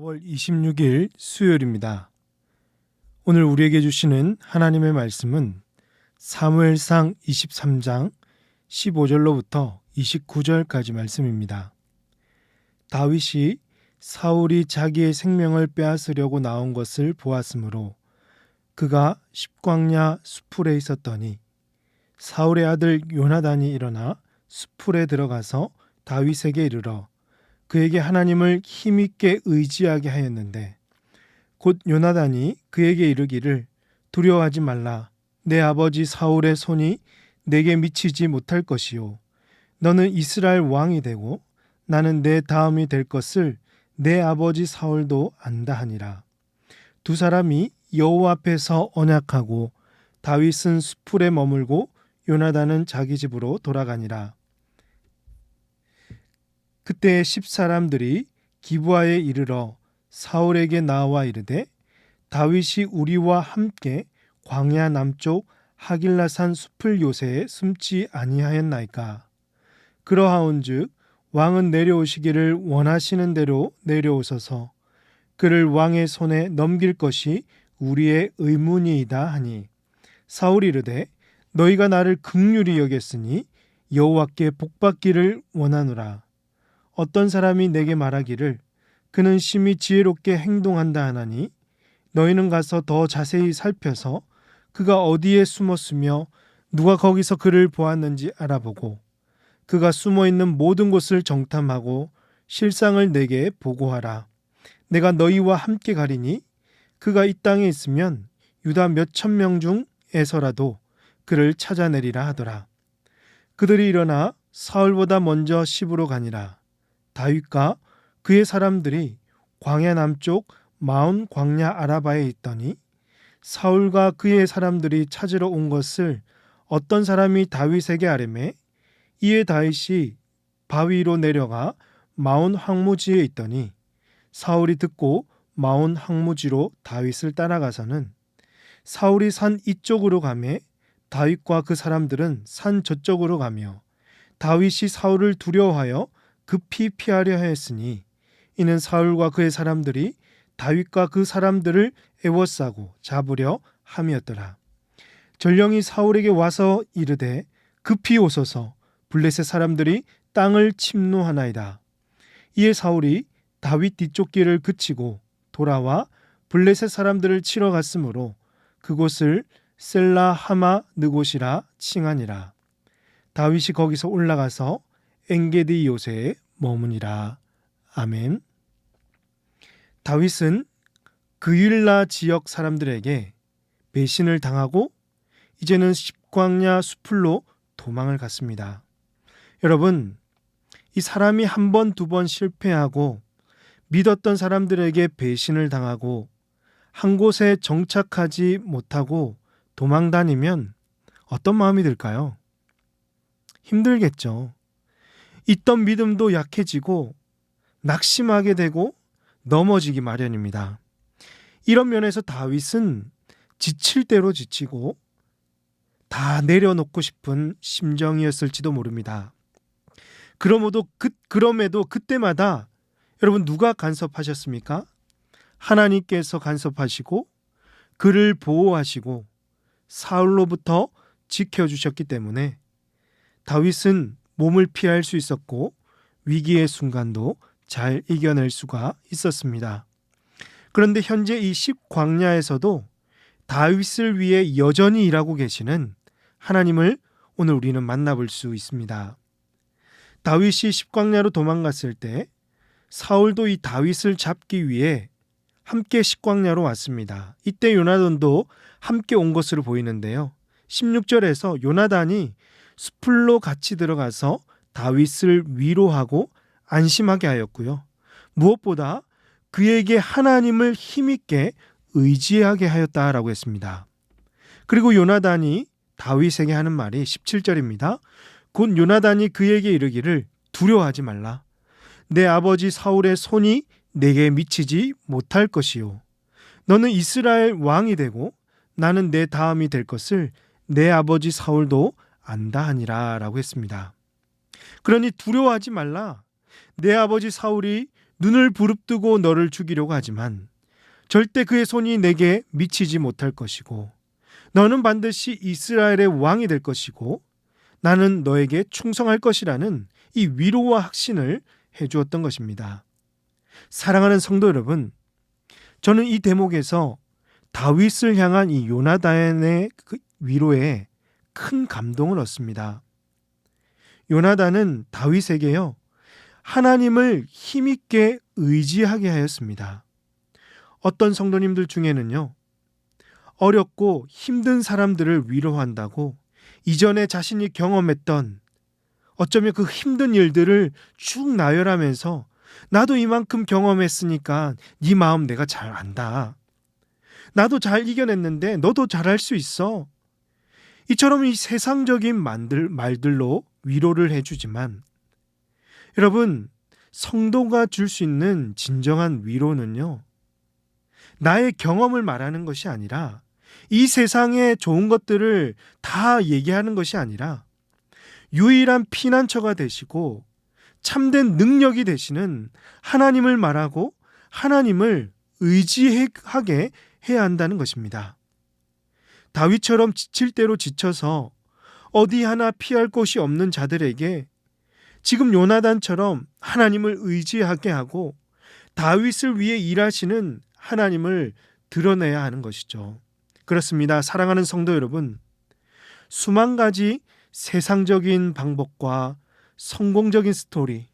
4월 26일 수요일입니다. 오늘 우리에게 주시는 하나님의 말씀은 사무엘상 23장 15절로부터 29절까지 말씀입니다. 다윗이 사울이 자기의 생명을 빼앗으려고 나온 것을 보았으므로 그가 십광야 수풀에 있었더니 사울의 아들 요나단이 일어나 수풀에 들어가서 다윗에게 이르러 그에게 하나님을 힘있게 의지하게 하였는데 곧 요나단이 그에게 이르기를 두려워하지 말라. 내 아버지 사울의 손이 내게 미치지 못할 것이요 너는 이스라엘 왕이 되고 나는 내 다음이 될 것을 내 아버지 사울도 안다 하니라. 두 사람이 여호와 앞에서 언약하고 다윗은 수풀에 머물고 요나단은 자기 집으로 돌아가니라. 그때 10사람들이 기브아에 이르러 사울에게 나와 이르되 다윗이 우리와 함께 광야 남쪽 하길라산 숲을 요새에 숨지 아니하였나이까. 그러하온즉 왕은 내려오시기를 원하시는 대로 내려오소서. 그를 왕의 손에 넘길 것이 우리의 의문이이다 하니 사울이 이르되 너희가 나를 긍휼히 여겼으니 여호와께 복받기를 원하노라. 어떤 사람이 내게 말하기를 그는 심히 지혜롭게 행동한다 하나니 너희는 가서 더 자세히 살펴서 그가 어디에 숨었으며 누가 거기서 그를 보았는지 알아보고 그가 숨어있는 모든 곳을 정탐하고 실상을 내게 보고하라. 내가 너희와 함께 가리니 그가 이 땅에 있으면 유다 몇천 명 중에서라도 그를 찾아내리라 하더라. 그들이 일어나 사울보다 먼저 시브로 가니라. 다윗과 그의 사람들이 광야 남쪽 마온 광야 아라바에 있더니 사울과 그의 사람들이 찾으러 온 것을 어떤 사람이 다윗에게 아뢰매 이에 다윗이 바위로 내려가 마온 황무지에 있더니 사울이 듣고 마온 황무지로 다윗을 따라가서는 사울이 산 이쪽으로 가매 다윗과 그 사람들은 산 저쪽으로 가며 다윗이 사울을 두려워하여 급히 피하려 하였으니 이는 사울과 그의 사람들이 다윗과 그 사람들을 애워싸고 잡으려 함이었더라. 전령이 사울에게 와서 이르되 급히 오소서. 블레셋 사람들이 땅을 침노하나이다. 이에 사울이 다윗 뒤쪽 길을 그치고 돌아와 블레셋 사람들을 치러 갔으므로 그곳을 셀라 하마 느곳이라 칭하니라. 다윗이 거기서 올라가서 엔게디 요새에 머무니라. 아멘. 다윗은 그윌라 지역 사람들에게 배신을 당하고 이제는 십광야 수풀로 도망을 갔습니다. 여러분, 이 사람이 한 번, 두 번 실패하고 믿었던 사람들에게 배신을 당하고 한 곳에 정착하지 못하고 도망 다니면 어떤 마음이 들까요? 힘들겠죠. 있던 믿음도 약해지고 낙심하게 되고 넘어지기 마련입니다. 이런 면에서 다윗은 지칠 대로 지치고 다 내려놓고 싶은 심정이었을지도 모릅니다. 그럼에도 그때마다 여러분 누가 간섭하셨습니까? 하나님께서 간섭하시고 그를 보호하시고 사울로부터 지켜주셨기 때문에 다윗은 몸을 피할 수 있었고 위기의 순간도 잘 이겨낼 수가 있었습니다. 그런데 현재 이 십광야에서도 다윗을 위해 여전히 일하고 계시는 하나님을 오늘 우리는 만나볼 수 있습니다. 다윗이 십광야로 도망갔을 때 사울도 이 다윗을 잡기 위해 함께 십광야로 왔습니다. 이때 요나단도 함께 온 것으로 보이는데요. 16절에서 요나단이 수풀로 같이 들어가서 다윗을 위로하고 안심하게 하였고요. 무엇보다 그에게 하나님을 힘있게 의지하게 하였다라고 했습니다. 그리고 요나단이 다윗에게 하는 말이 17절입니다. 곧 요나단이 그에게 이르기를 두려워하지 말라. 내 아버지 사울의 손이 내게 미치지 못할 것이요 너는 이스라엘 왕이 되고 나는 내 다음이 될 것을 내 아버지 사울도 안다 하니라 라고 했습니다. 그러니 두려워하지 말라. 내 아버지 사울이 눈을 부릅뜨고 너를 죽이려고 하지만 절대 그의 손이 내게 미치지 못할 것이고 너는 반드시 이스라엘의 왕이 될 것이고 나는 너에게 충성할 것이라는 이 위로와 확신을 해주었던 것입니다. 사랑하는 성도 여러분, 저는 이 대목에서 다윗을 향한 이 요나단의 그 위로에 큰 감동을 얻습니다. 요나단은 다윗에게요, 하나님을 힘있게 의지하게 하였습니다. 어떤 성도님들 중에는요, 어렵고 힘든 사람들을 위로한다고 이전에 자신이 경험했던 어쩌면 그 힘든 일들을 쭉 나열하면서 나도 이만큼 경험했으니까 네 마음 내가 잘 안다. 나도 잘 이겨냈는데 너도 잘할 수 있어. 이처럼 이 세상적인 말들로 위로를 해주지만 여러분, 성도가 줄 수 있는 진정한 위로는요, 나의 경험을 말하는 것이 아니라 이 세상의 좋은 것들을 다 얘기하는 것이 아니라 유일한 피난처가 되시고 참된 능력이 되시는 하나님을 말하고 하나님을 의지하게 해야 한다는 것입니다. 다윗처럼 지칠 대로 지쳐서 어디 하나 피할 곳이 없는 자들에게 지금 요나단처럼 하나님을 의지하게 하고 다윗을 위해 일하시는 하나님을 드러내야 하는 것이죠. 그렇습니다. 사랑하는 성도 여러분, 수만 가지 세상적인 방법과 성공적인 스토리,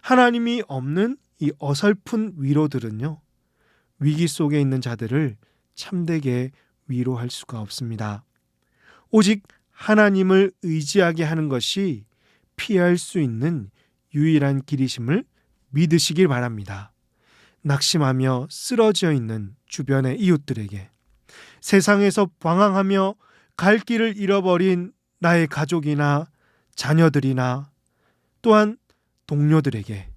하나님이 없는 이 어설픈 위로들은요, 위기 속에 있는 자들을 참되게 위로할 수가 없습니다. 오직 하나님을 의지하게 하는 것이 피할 수 있는 유일한 길이심을 믿으시길 바랍니다. 낙심하며 쓰러져 있는 주변의 이웃들에게, 세상에서 방황하며 갈 길을 잃어버린 나의 가족이나 자녀들이나 또한 동료들에게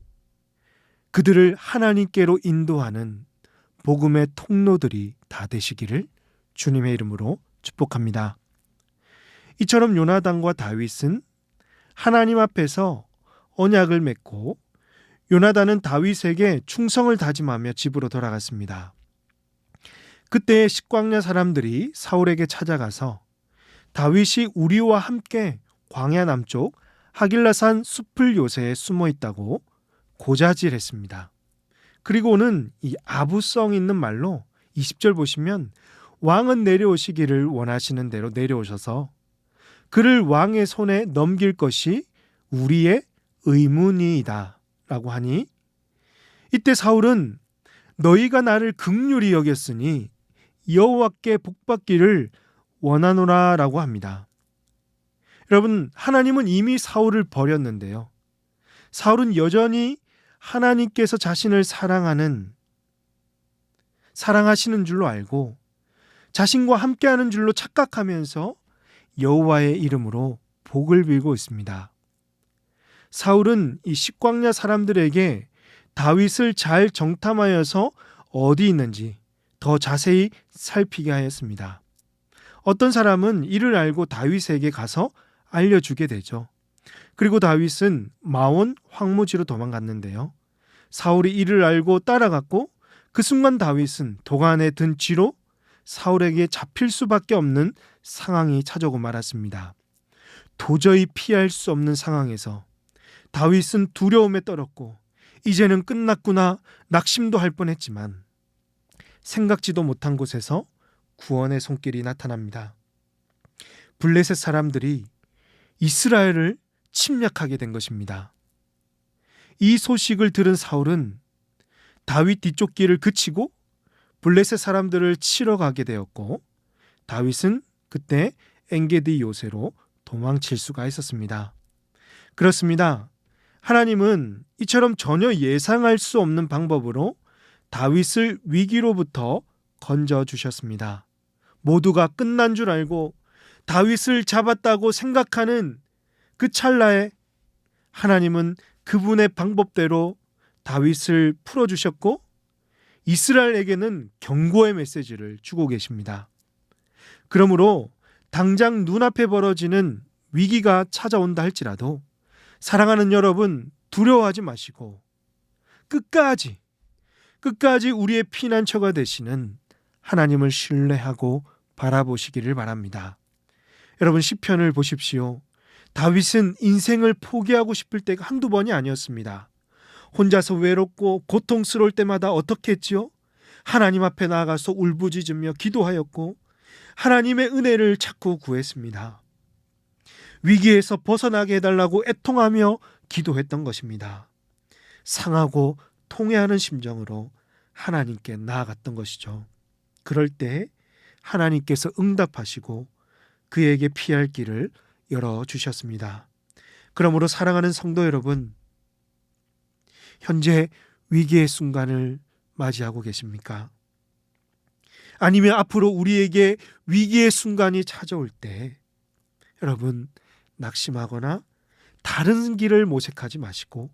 그들을 하나님께로 인도하는 복음의 통로들이 다 되시기를 주님의 이름으로 축복합니다. 이처럼 요나단과 다윗은 하나님 앞에서 언약을 맺고 요나단은 다윗에게 충성을 다짐하며 집으로 돌아갔습니다. 그때 식광야 사람들이 사울에게 찾아가서 다윗이 우리와 함께 광야 남쪽 하길라산 숲을 요새에 숨어 있다고 고자질했습니다. 그리고는 이 아부성 있는 말로 20절 보시면 왕은 내려오시기를 원하시는 대로 내려오셔서 그를 왕의 손에 넘길 것이 우리의 의문이다 라고 하니, 이때 사울은 너희가 나를 긍휼히 여겼으니 여호와께 복받기를 원하노라 라고 합니다. 여러분, 하나님은 이미 사울을 버렸는데요, 사울은 여전히 하나님께서 자신을 사랑하시는 줄로 알고 자신과 함께하는 줄로 착각하면서 여호와의 이름으로 복을 빌고 있습니다. 사울은 이 식광야 사람들에게 다윗을 잘 정탐하여서 어디 있는지 더 자세히 살피게 하였습니다. 어떤 사람은 이를 알고 다윗에게 가서 알려주게 되죠. 그리고 다윗은 마온 황무지로 도망갔는데요, 사울이 이를 알고 따라갔고 그 순간 다윗은 도간에 든 쥐로 사울에게 잡힐 수밖에 없는 상황이 찾아오고 말았습니다. 도저히 피할 수 없는 상황에서 다윗은 두려움에 떨었고 이제는 끝났구나 낙심도 할 뻔했지만 생각지도 못한 곳에서 구원의 손길이 나타납니다. 블레셋 사람들이 이스라엘을 침략하게 된 것입니다. 이 소식을 들은 사울은 다윗 뒤쪽 길을 그치고 블레셋 사람들을 치러 가게 되었고 다윗은 그때 엔게디 요새로 도망칠 수가 있었습니다. 그렇습니다. 하나님은 이처럼 전혀 예상할 수 없는 방법으로 다윗을 위기로부터 건져주셨습니다. 모두가 끝난 줄 알고 다윗을 잡았다고 생각하는 그 찰나에 하나님은 그분의 방법대로 다윗을 풀어주셨고 이스라엘에게는 경고의 메시지를 주고 계십니다. 그러므로 당장 눈앞에 벌어지는 위기가 찾아온다 할지라도 사랑하는 여러분, 두려워하지 마시고 끝까지 우리의 피난처가 되시는 하나님을 신뢰하고 바라보시기를 바랍니다. 여러분, 시편을 보십시오. 다윗은 인생을 포기하고 싶을 때가 한두 번이 아니었습니다. 혼자서 외롭고 고통스러울 때마다 어떻게 했지요? 하나님 앞에 나아가서 울부짖으며 기도하였고 하나님의 은혜를 찾고 구했습니다. 위기에서 벗어나게 해달라고 애통하며 기도했던 것입니다. 상하고 통회하는 심정으로 하나님께 나아갔던 것이죠. 그럴 때 하나님께서 응답하시고 그에게 피할 길을 열어주셨습니다. 그러므로 사랑하는 성도 여러분, 현재 위기의 순간을 맞이하고 계십니까? 아니면 앞으로 우리에게 위기의 순간이 찾아올 때 여러분, 낙심하거나 다른 길을 모색하지 마시고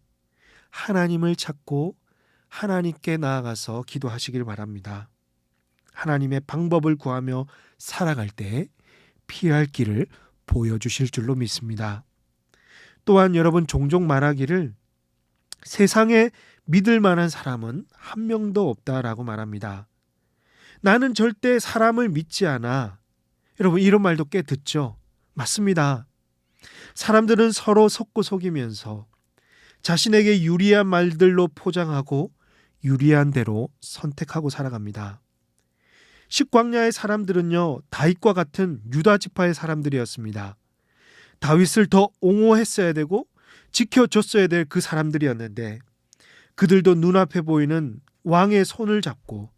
하나님을 찾고 하나님께 나아가서 기도하시길 바랍니다. 하나님의 방법을 구하며 살아갈 때 피할 길을 보여주실 줄로 믿습니다. 또한 여러분, 종종 말하기를 세상에 믿을 만한 사람은 한 명도 없다라고 말합니다. 나는 절대 사람을 믿지 않아. 여러분, 이런 말도 꽤 듣죠? 맞습니다. 사람들은 서로 속고 속이면서 자신에게 유리한 말들로 포장하고 유리한 대로 선택하고 살아갑니다. 십광야의 사람들은요, 다윗과 같은 유다 지파의 사람들이었습니다. 다윗을 더 옹호했어야 되고 지켜줬어야 될 그 사람들이었는데 그들도 눈앞에 보이는 왕의 손을 잡고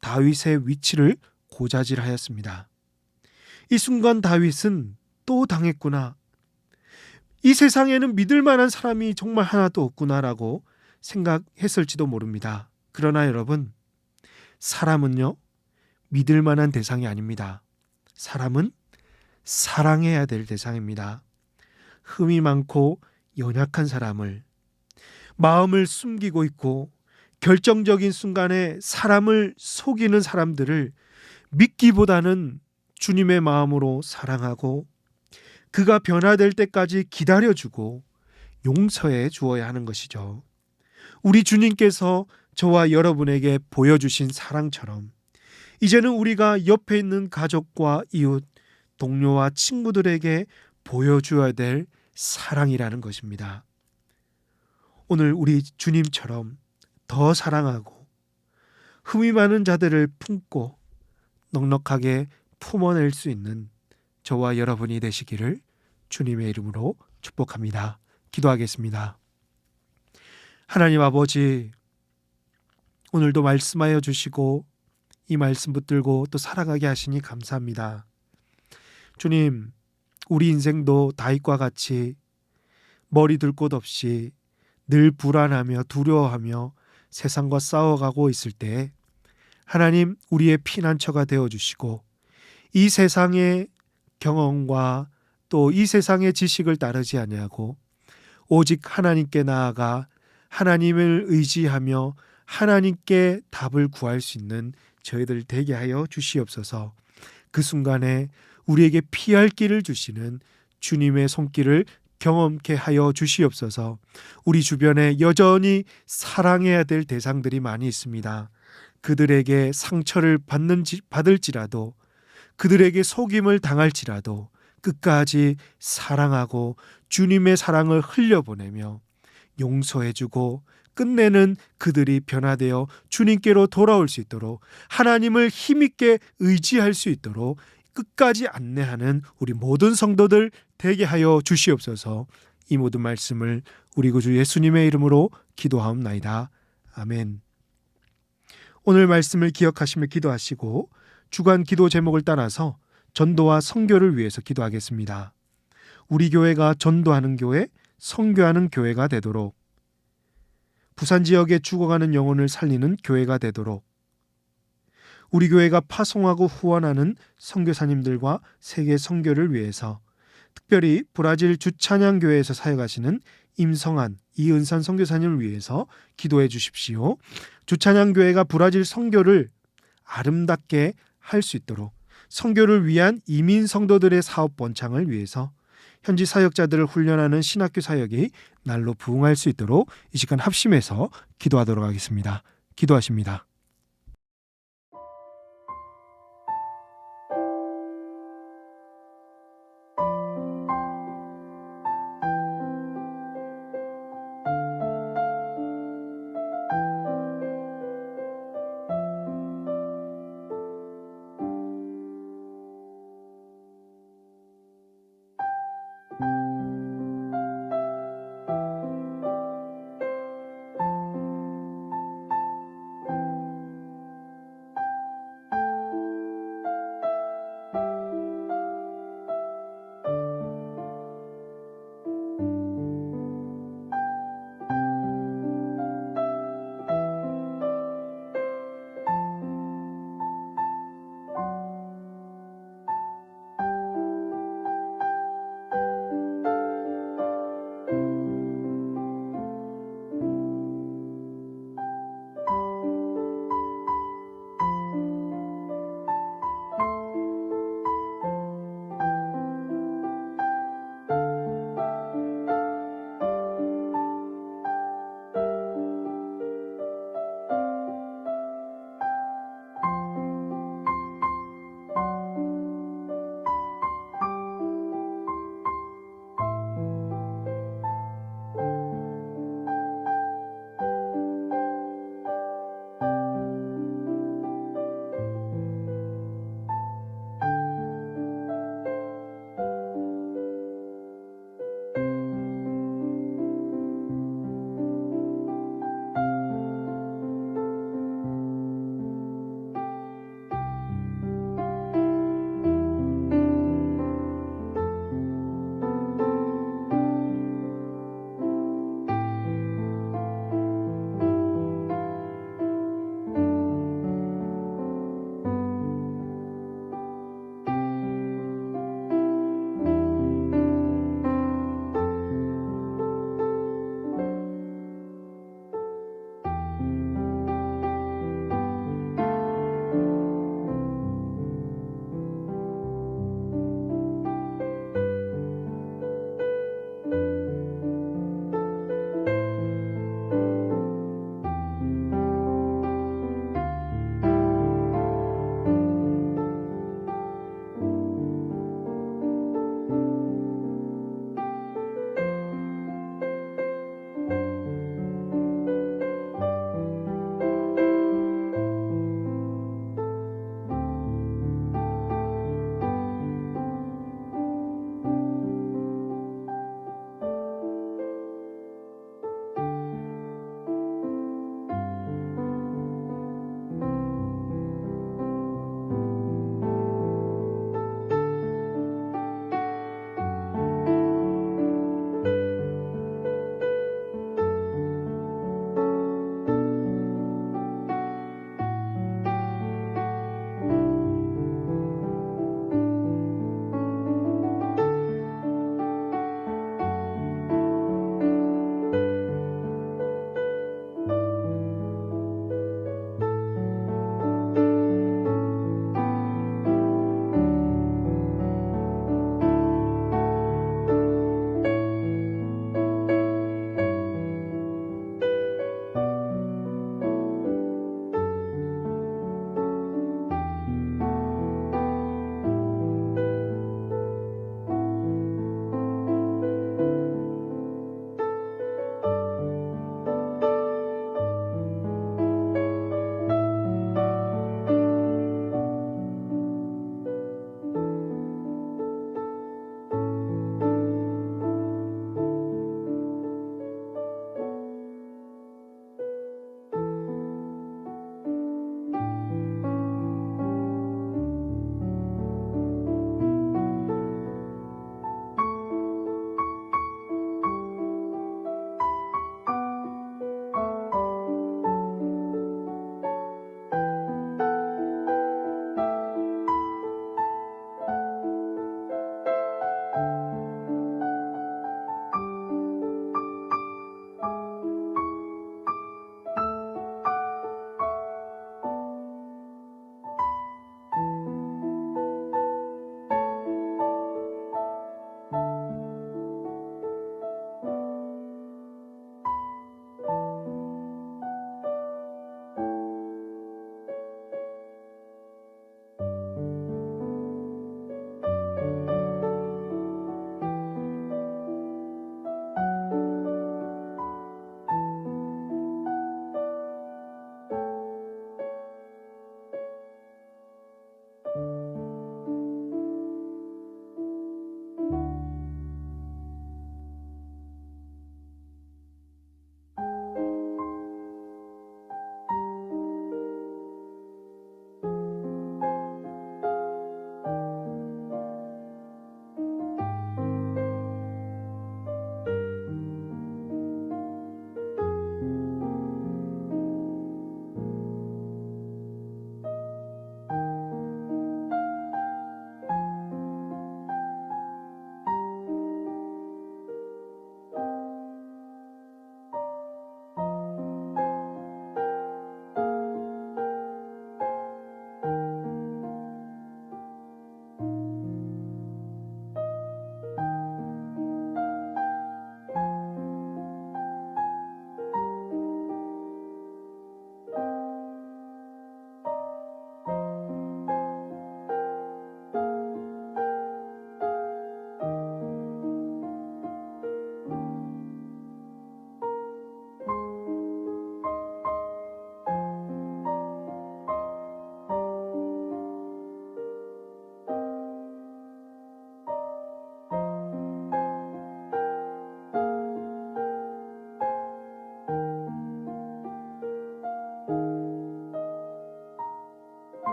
다윗의 위치를 고자질하였습니다. 이 순간 다윗은 또 당했구나. 이 세상에는 믿을 만한 사람이 정말 하나도 없구나라고 생각했을지도 모릅니다. 그러나 여러분, 사람은요, 믿을 만한 대상이 아닙니다. 사람은 사랑해야 될 대상입니다. 흠이 많고 연약한 사람을, 마음을 숨기고 있고 결정적인 순간에 사람을 속이는 사람들을 믿기보다는 주님의 마음으로 사랑하고 그가 변화될 때까지 기다려주고 용서해 주어야 하는 것이죠. 우리 주님께서 저와 여러분에게 보여주신 사랑처럼 이제는 우리가 옆에 있는 가족과 이웃, 동료와 친구들에게 보여줘야 될 사랑이라는 것입니다. 오늘 우리 주님처럼 더 사랑하고 흠이 많은 자들을 품고 넉넉하게 품어낼 수 있는 저와 여러분이 되시기를 주님의 이름으로 축복합니다. 기도하겠습니다. 하나님 아버지, 오늘도 말씀하여 주시고 이 말씀 붙들고 또 살아가게 하시니 감사합니다. 주님, 우리 인생도 다윗과 같이 머리 둘 곳 없이 늘 불안하며 두려워하며 세상과 싸워가고 있을 때 하나님, 우리의 피난처가 되어주시고 이 세상의 경험과 또 이 세상의 지식을 따르지 아니하고 오직 하나님께 나아가 하나님을 의지하며 하나님께 답을 구할 수 있는 저희들 되게 하여 주시옵소서. 그 순간에 우리에게 피할 길을 주시는 주님의 손길을 경험케 하여 주시옵소서. 우리 주변에 여전히 사랑해야 될 대상들이 많이 있습니다. 그들에게 상처를 받을지라도 그들에게 속임을 당할지라도 끝까지 사랑하고 주님의 사랑을 흘려보내며 용서해주고 끝내는 그들이 변화되어 주님께로 돌아올 수 있도록 하나님을 힘있게 의지할 수 있도록 끝까지 안내하는 우리 모든 성도들 되게 하여 주시옵소서. 이 모든 말씀을 우리 구주 예수님의 이름으로 기도하옵나이다. 아멘. 오늘 말씀을 기억하시며 기도하시고 주간 기도 제목을 따라서 전도와 선교를 위해서 기도하겠습니다. 우리 교회가 전도하는 교회, 선교하는 교회가 되도록, 부산 지역에 죽어가는 영혼을 살리는 교회가 되도록, 우리 교회가 파송하고 후원하는 선교사님들과 세계 선교를 위해서 특별히 브라질 주찬양교회에서 사역하시는 임성한, 이은산 선교사님을 위해서 기도해 주십시오. 주찬양교회가 브라질 선교를 아름답게 할 수 있도록 선교를 위한 이민 성도들의 사업 번창을 위해서 현지 사역자들을 훈련하는 신학교 사역이 날로 부흥할 수 있도록 이 시간 합심해서 기도하도록 하겠습니다. 기도하십니다.